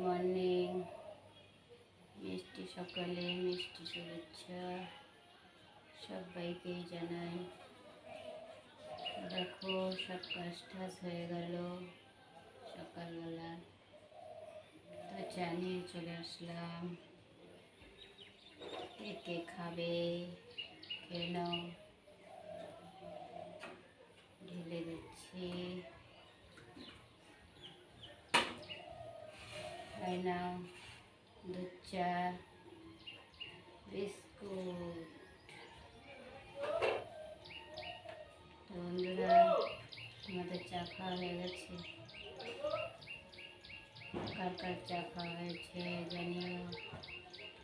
Morning, মিষ্টি সকালে মিষ্টি শুভেচ্ছা সবাইকেই জানাই। দেখো সব কাজ টাজ হয়ে গেল সকালবেলা, তো চা নিয়ে চলে আসলাম। কে কে খাবে খেয়ে নাও, ঢেলে দিচ্ছি। খাই নাও, দুধ চা, বিস্কুট। তো বন্ধুরা, তোমাদের চা খাওয়া হয়ে গেছে? কার কার চা খাওয়া হয়েছে জানিও।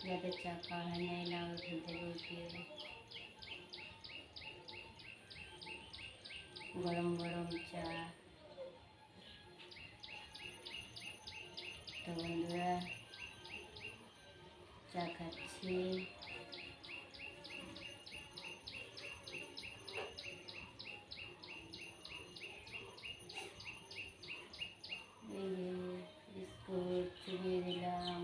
যাদের চা খাওয়া হয় নাই, নাও এখান থেকে উঠিয়ে। গরম গরম চা। তো বন্ধুরা, চা খাচ্ছি। এই যে বিস্কুট চুবিয়ে দিলাম।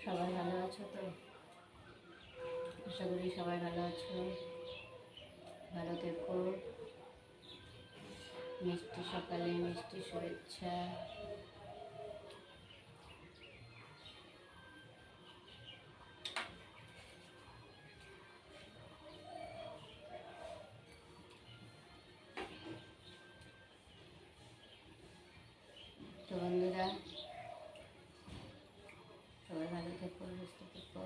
সবাই ভালো আছো তো? আশা করি সবাই ভালো আছো। ভালো থেকো। মিষ্টি সকালে মিষ্টি শুভেচ্ছা। তো বন্ধুরা, সবাই ভালো থেকো, সুস্থ থেকো।